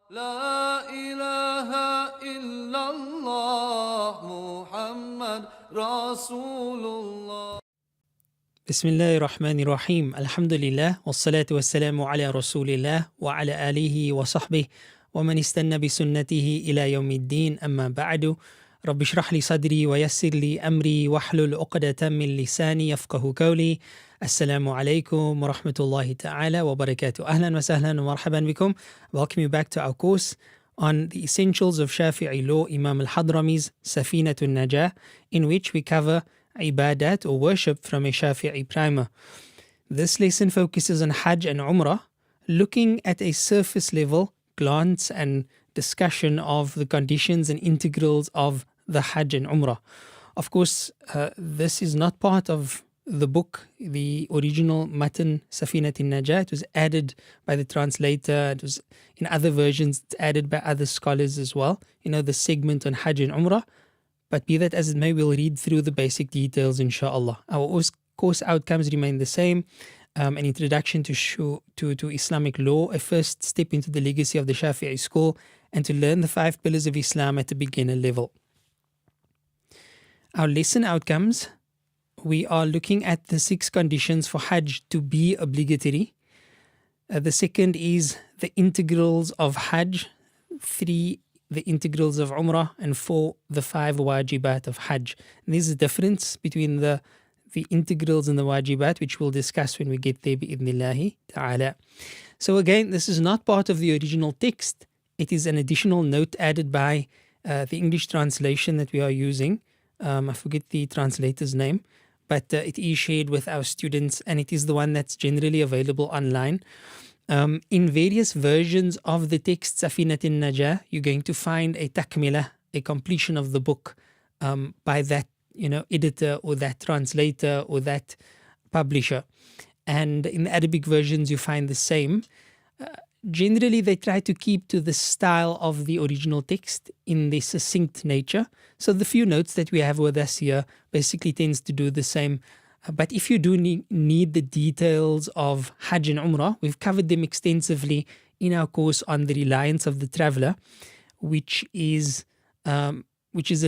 لا إله إلا الله محمد رسول الله. بسم الله الرحمن الرحيم. الحمد لله والصلاة والسلام على رسول الله وعلى آله وصحبه ومن استنى بسنته إلى يوم الدين. أما بعد، رب اشرح لي صدري ويسر لي أمري واحلل عقدة من لساني يفقه قولي. Assalamu alaikum wa rahmatullahi ta'ala wa barakatuh. Ahlan wa sahlan wa marhaban bikum. Welcome you back to our course on the essentials of Shafi'i law, Imam al-Hadrami's Safinat Al-Naja, in which we cover ibadat or worship from a Shafi'i primer. This lesson focuses on Hajj and Umrah, looking at a surface level glance and discussion of the conditions and integrals of the Hajj and Umrah. Of course, this is not part of the book, the original matan Safinat Al-Naja. It was added by the translator. It was in other versions, it's added by other scholars as well. You know, the segment on Hajj and Umrah. But be that as it may, we'll read through the basic details, inshallah. Our course outcomes remain the same. An introduction to Islamic law, a first step into the legacy of the Shafi'i school, and to learn the 5 pillars of Islam at the beginner level. Our lesson outcomes: we are looking at the 6 conditions for Hajj to be obligatory. The second is the integrals of Hajj, 3 the integrals of Umrah, and 4 the 5 Wajibat of Hajj. And there's a difference between the integrals and the Wajibat, which we'll discuss when we get there bi'idhnillahi ta'ala. So again, this is not part of the original text. It is an additional note added by the English translation that we are using. I forget the translator's name, but it is shared with our students, and it is the one that's generally available online. In various versions of the text Safinat Al-Naja, you're going to find a takmila, a completion of the book by that editor or that translator or that publisher. And in the Arabic versions, you find the same. Generally, they try to keep to the style of the original text in the succinct nature. So the few notes that we have with us here basically tends to do the same. But if you do need the details of Hajj and Umrah, we've covered them extensively in our course on the Reliance of the Traveller, which is a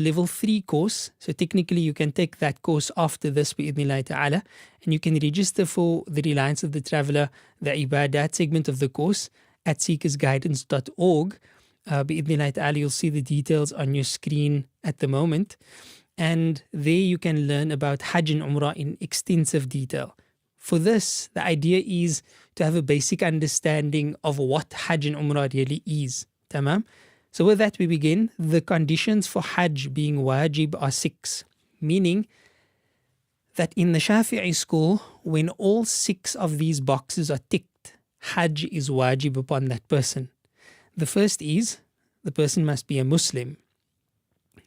level 3 course. So technically you can take that course after this bi'idhnillahi ta'ala, and you can register for the Reliance of the Traveller, the Ibadat segment of the course, at seekersguidance.org. Bi'idhnillahi ta'ala, you'll see the details on your screen at the moment. And there you can learn about Hajj and Umrah in extensive detail. For this, the idea is to have a basic understanding of what Hajj and Umrah really is. Tamam? So with that we begin. The conditions for Hajj being wajib are 6, meaning that in the Shafi'i school, when all 6 of these boxes are ticked, Hajj is wajib upon that person. The first is, the person must be a Muslim.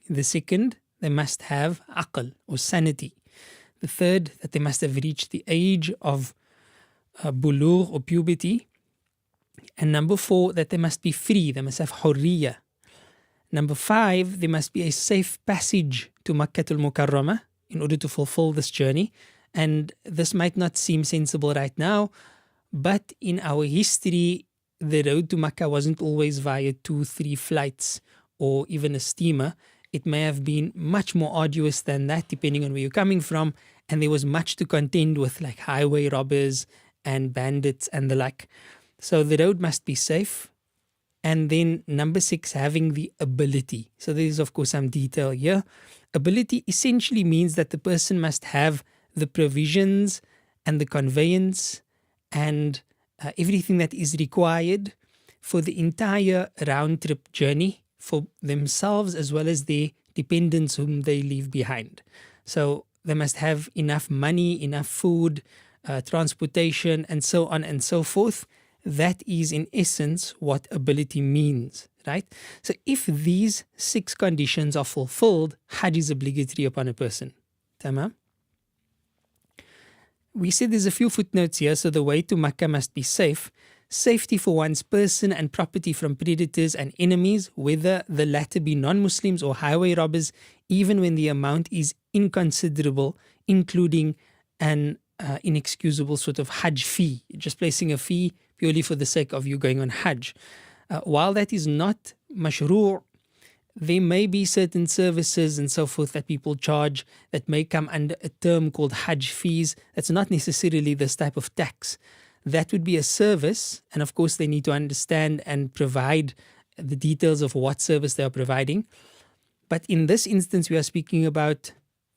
The second, they must have aql or sanity. The third, that they must have reached the age of bulugh or puberty. And number 4, that they must be free, they must have hurriya. Number 5, there must be a safe passage to Makkah al-Mukarramah in order to fulfill this journey. And this might not seem sensible right now, but in our history, the road to Makkah wasn't always via 2-3 flights or even a steamer. It may have been much more arduous than that, depending on where you're coming from. And there was much to contend with, like highway robbers and bandits and the like. So the road must be safe. And then number 6, having the ability. So there is, of course, some detail here. Ability essentially means that the person must have the provisions and the conveyance and everything that is required for the entire round-trip journey for themselves as well as their dependents whom they leave behind. So they must have enough money, enough food, transportation, and so on and so forth. That is in essence what ability means, right? So if these 6 conditions are fulfilled, Hajj is obligatory upon a person. Tamam? We said there's a few footnotes here. So the way to Makkah must be safe. Safety for one's person and property from predators and enemies, whether the latter be non-Muslims or highway robbers, even when the amount is inconsiderable, including an inexcusable sort of Hajj fee, just placing a fee purely for the sake of you going on Hajj. While that is not mashru', there may be certain services and so forth that people charge that may come under a term called Hajj fees. That's not necessarily this type of tax. That would be a service, and of course they need to understand and provide the details of what service they are providing. But in this instance, we are speaking about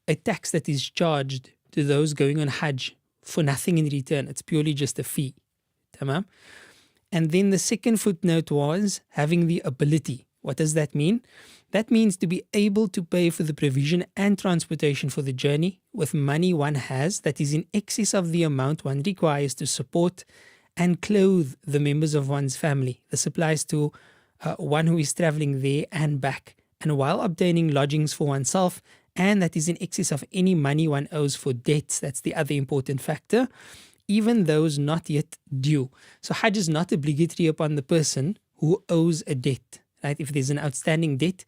a tax that is charged to those going on Hajj for nothing in return. It's purely just a fee. Tamam? And then the second footnote was having the ability. What does that mean? That means to be able to pay for the provision and transportation for the journey with money one has that is in excess of the amount one requires to support and clothe the members of one's family. This applies to one who is traveling there and back, and while obtaining lodgings for oneself, and that is in excess of any money one owes for debts. That's the other important factor, even those not yet due. So Hajj is not obligatory upon the person who owes a debt. Right? If there's an outstanding debt,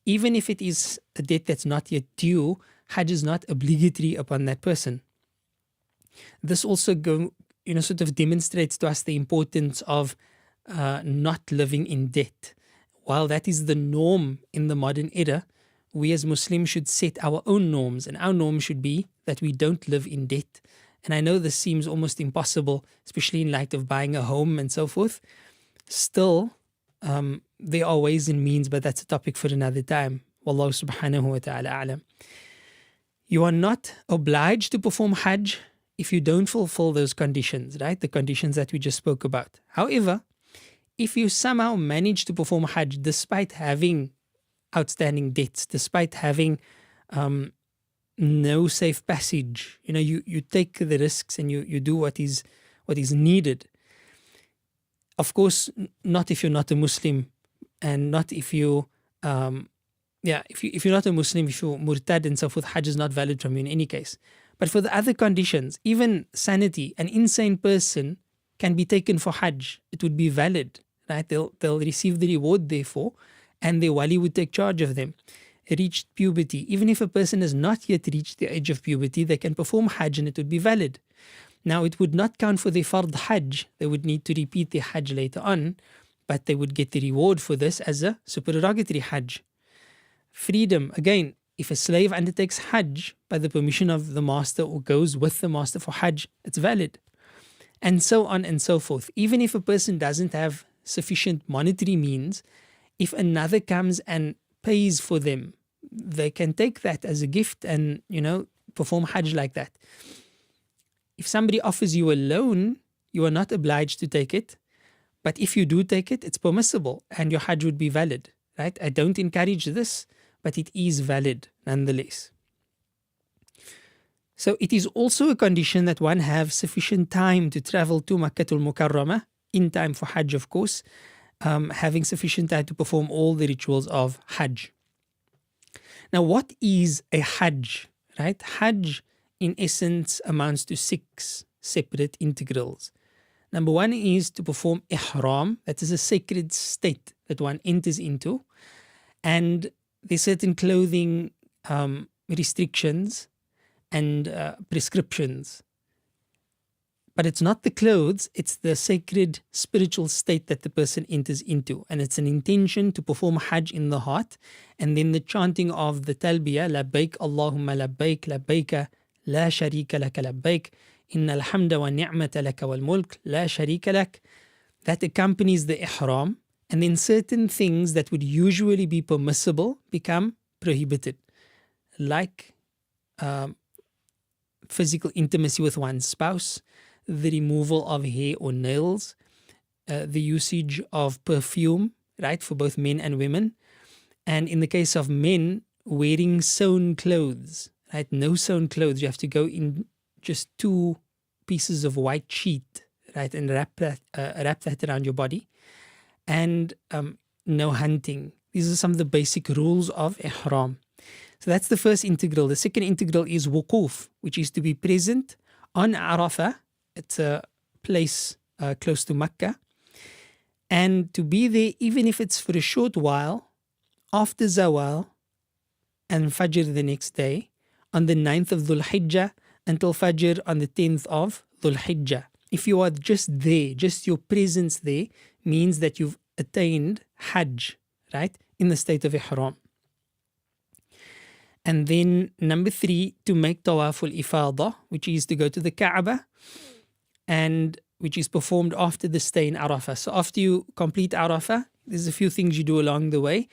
even if it is a debt that's not yet due, Hajj is not obligatory upon that person. This also sort of demonstrates to us the importance of not living in debt. While that is the norm in the modern era, we as Muslims should set our own norms, and our norm should be that we don't live in debt. And I know this seems almost impossible, especially in light of buying a home and so forth. Still, there are ways and means, but that's a topic for another time. Wallahu subhanahu wa ta'ala a'lam. You are not obliged to perform Hajj if you don't fulfill those conditions, right? The conditions that we just spoke about. However, if you somehow manage to perform Hajj despite having outstanding debts, despite having no safe passage, you take the risks and you do what is needed. Of course, not if you're not a Muslim, and not if you, if you're not a Muslim, if you're murtad and so forth, Hajj is not valid from you in any case. But for the other conditions, even sanity, an insane person can be taken for Hajj. It would be valid, right? They'll receive the reward therefore, and their wali would take charge of them. Reached puberty, even if a person has not yet reached the age of puberty, they can perform Hajj and it would be valid. Now, it would not count for their fard Hajj. They would need to repeat their Hajj later on, but they would get the reward for this as a supererogatory Hajj. Freedom, again, if a slave undertakes Hajj by the permission of the master or goes with the master for Hajj, it's valid. And so on and so forth. Even if a person doesn't have sufficient monetary means, if another comes and pays for them, they can take that as a gift and, perform Hajj like that. If somebody offers you a loan, you are not obliged to take it. But if you do take it, it's permissible and your Hajj would be valid, right? I don't encourage this, but it is valid nonetheless. So it is also a condition that one have sufficient time to travel to Makkatul Mukarramah, in time for Hajj of course, having sufficient time to perform all the rituals of Hajj. Now what is a Hajj, right? Hajj in essence amounts to 6 separate integrals. Number 1 is to perform ihram, that is a sacred state that one enters into, and there's certain clothing restrictions and prescriptions. But it's not the clothes, it's the sacred spiritual state that the person enters into. And it's an intention to perform Hajj in the heart. And then the chanting of the talbiyah, labbaik Allahumma labbaik, labbaika la sharika laka labbaik, inna alhamda wa ni'mata laka wal mulk, la sharika lak. That accompanies the ihram. And then certain things that would usually be permissible become prohibited. Like physical intimacy with one's spouse, the removal of hair or nails, the usage of perfume, right, for both men and women. And in the case of men, wearing sewn clothes, right, no sewn clothes. You have to go in just 2 pieces of white sheet, right, and wrap that around your body. And no hunting. These are some of the basic rules of ihram. So that's the first integral. The second integral is wuquf, which is to be present on Arafah. It's a place close to Mecca. And to be there, even if it's for a short while, after Zawal and Fajr the next day, on the 9th of Dhul Hijjah until Fajr on the 10th of Dhul Hijjah. If you are just there, just your presence there, means that you've attained Hajj, right, in the state of Ihram. And then number 3, to make Tawaful Ifadah, which is to go to the Kaaba, and which is performed after the stay in Arafah. So after you complete Arafah, there's a few things you do along the way,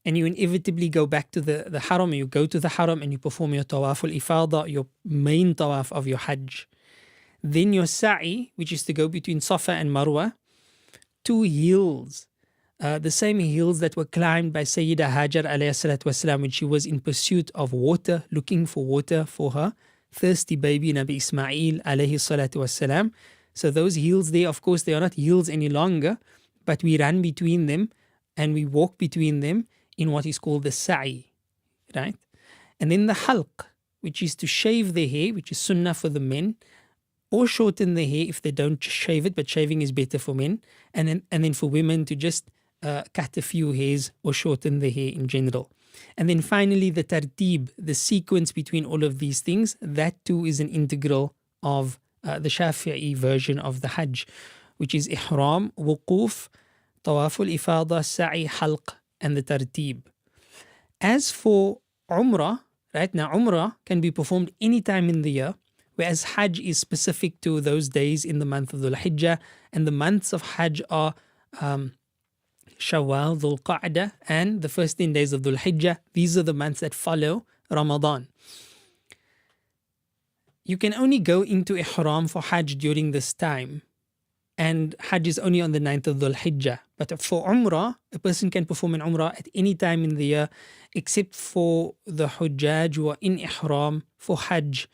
and you inevitably go back to the Haram, you go to the Haram and you perform your Tawaful Ifadah, your main Tawaf of your Hajj. Then your Sa'i, which is to go between Safa and Marwa, 2 hills, the same hills that were climbed by Sayyidah Hajar alayhi salatu wasalam when she was in pursuit of water, looking for water for her thirsty baby Nabi Ismail alayhi salatu wasalam. So those hills there, of course, they are not hills any longer, but we run between them and we walk between them in what is called the Sa'i, right? And then the Halq, which is to shave the hair, which is sunnah for the men, or shorten the hair if they don't shave it, but shaving is better for men. And then for women to just cut a few hairs or shorten the hair in general. And then finally the tartib, the sequence between all of these things, that too is an integral of the Shafi'i version of the Hajj, which is Ihram, Wuquf, Tawaful Ifadah, Sa'i, Halq, and the tartib. As for Umrah, right, now Umrah can be performed any time in the year, whereas Hajj is specific to those days in the month of Dhul Hijjah, and the months of Hajj are Shawwal, Dhul Qa'dah, and the first 10 days of Dhul Hijjah. These are the months that follow Ramadan. You can only go into Ihram for Hajj during this time, and Hajj is only on the 9th of Dhul Hijjah. But for Umrah, a person can perform an Umrah at any time in the year, except for the Hujjaj who are in Ihram for Hajj,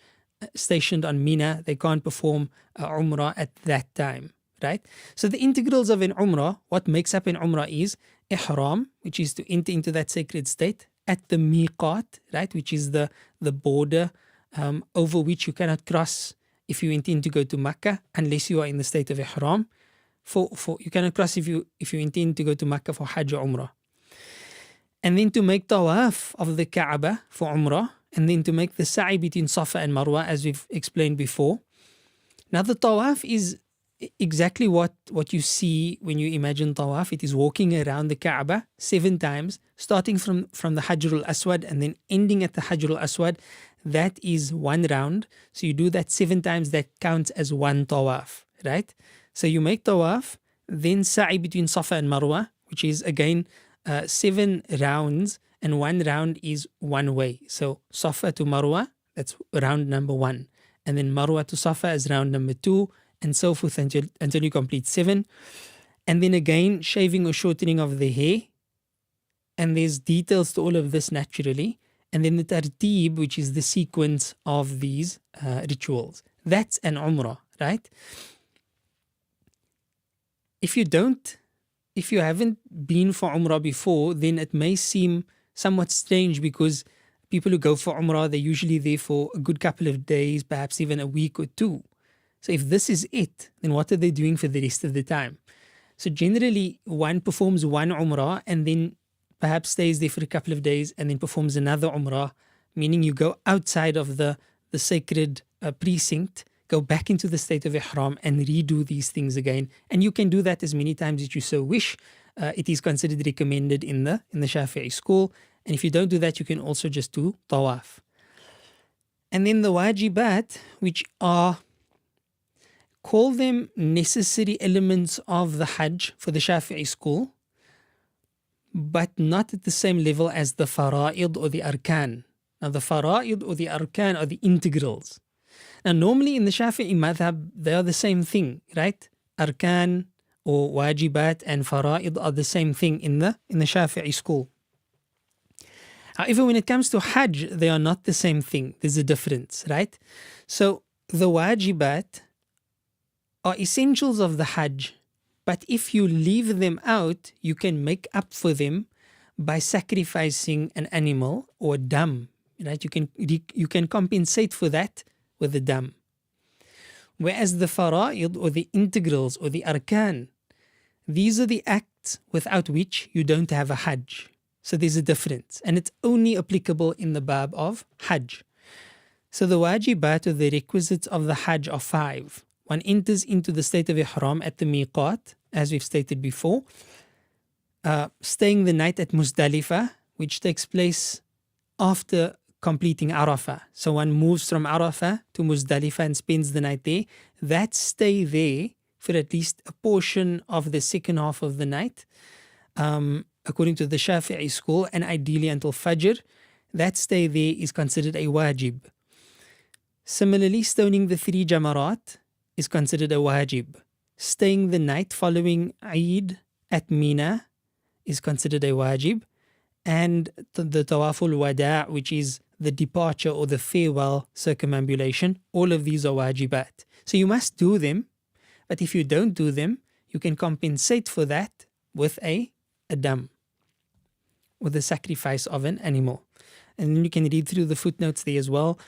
stationed on Mina. They can't perform Umrah at that time, right? So the integrals of an Umrah, what makes up an Umrah is Ihram, which is to enter into that sacred state, at the Miqat, right, which is the border over which you cannot cross if you intend to go to Makkah, unless you are in the state of Ihram. You cannot cross if you intend to go to Makkah for Hajj or Umrah. And then to make Tawaf of the Kaaba for Umrah, and then to make the Sa'i between Safa and Marwa, as we've explained before. Now the Tawaf is exactly what you see when you imagine Tawaf. It is walking around the Kaaba 7 times, starting from the Hajr al-Aswad and then ending at the Hajr al-Aswad. That is 1 round. So you do that 7 times, that counts as 1 Tawaf, right? So you make Tawaf, then Sa'i between Safa and Marwa, which is again 7 rounds, and 1 round is 1 way. So Safa to Marwa, that's round number 1. And then Marwa to Safa is round number 2, and so forth until you complete 7. And then again, shaving or shortening of the hair. And there's details to all of this naturally. And then the tartib, which is the sequence of these rituals. That's an Umrah, right? If you haven't been for Umrah before, then it may seem somewhat strange, because people who go for Umrah, they're usually there for a good couple of days, perhaps even a week or 2. So if this is it, then what are they doing for the rest of the time? So generally, one performs 1 Umrah and then perhaps stays there for a couple of days and then performs another Umrah, meaning you go outside of the sacred precinct, go back into the state of Ihram and redo these things again. And you can do that as many times as you so wish. It is considered recommended in the Shafi'i school. And if you don't do that, you can also just do Tawaf. And then the Wajibat, which are, call them necessary elements of the Hajj for the Shafi'i school, but not at the same level as the Fara'id or the Arkan. Now the Fara'id or the Arkan are the integrals. Now normally in the Shafi'i madhab, they are the same thing, right? Arkan or Wajibat and Fara'id are the same thing in the Shafi'i school. However, when it comes to Hajj, they are not the same thing. There's a difference, right? So the Wajibat are essentials of the Hajj, but if you leave them out, you can make up for them by sacrificing an animal or a dam, right? You can compensate for that with a dam. Whereas the Fara'id or the integrals or the Arkan, these are the acts without which you don't have a Hajj. So there's a difference, and it's only applicable in the bab of Hajj. So the Wajibat or the requisites of the Hajj are 5. One enters into the state of Ihram at the Miqat, as we've stated before. Staying the night at Muzdalifah, which takes place after completing Arafah. So one moves from Arafah to Muzdalifah and spends the night there. That stay there for at least a portion of the second half of the night, according to the Shafi'i school, and ideally until Fajr, that stay there is considered a wajib. Similarly, stoning the 3 jamarat is considered a wajib. Staying the night following Eid at Mina is considered a wajib. And the Tawaful Wada', which is the departure or the farewell circumambulation, all of these are wajibat. So you must do them, but if you don't do them, you can compensate for that with a dam, with the sacrifice of an animal. And then you can read through the footnotes there as well.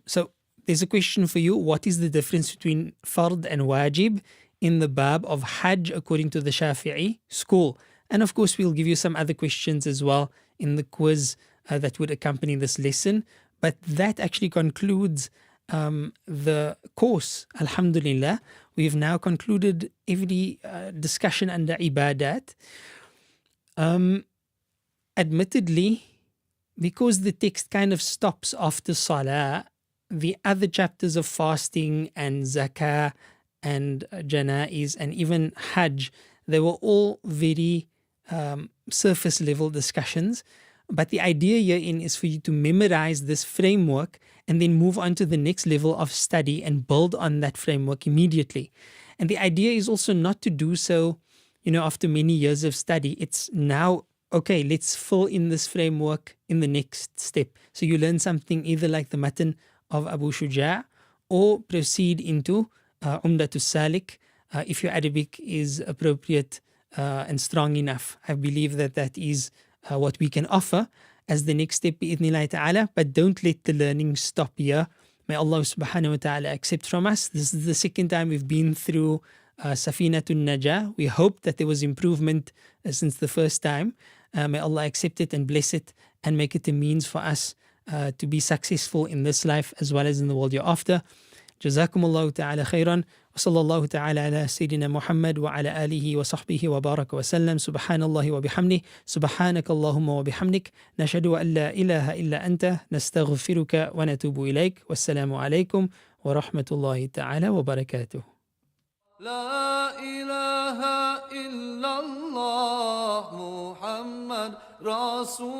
So there's a question for you. What is the difference between fard and wajib in the bab of Hajj according to the Shafi'i school? And of course, we'll give you some other questions as well in the quiz that would accompany this lesson. But that actually concludes the course. Alhamdulillah, we've now concluded every discussion under ibadat. Admittedly, because the text kind of stops after salah, the other chapters of fasting and zakah and janaiz and even hajj, they were all very surface level discussions. But the idea herein is for you to memorize this framework and then move on to the next level of study and build on that framework immediately. And the idea is also not to do so, after many years of study. It's now, okay, let's fill in this framework in the next step. So you learn something either like the matan of Abu Shuja' or proceed into Umdatus Salik if your Arabic is appropriate and strong enough. I believe that is what we can offer as the next step, bi'idhnillahi ta'ala. But don't let the learning stop here. May Allah subhanahu wa ta'ala accept from us. This is the second time we've been through Safinat Al-Naja. We hope that there was improvement since the first time. May Allah accept it and bless it and make it a means for us to be successful in this life as well as in the world hereafter. جزاكم الله تعالى خيرا وصلى الله تعالى على سيدنا محمد وعلى آله وصحبه وبارك وسلم. سبحان الله وبحمده سبحانك اللهم وبحمدك نشهد أن لا إله إلا أنت نستغفرك ونتوب إليك والسلام عليكم ورحمة الله تعالى وبركاته. لا إله إلا الله محمد رسول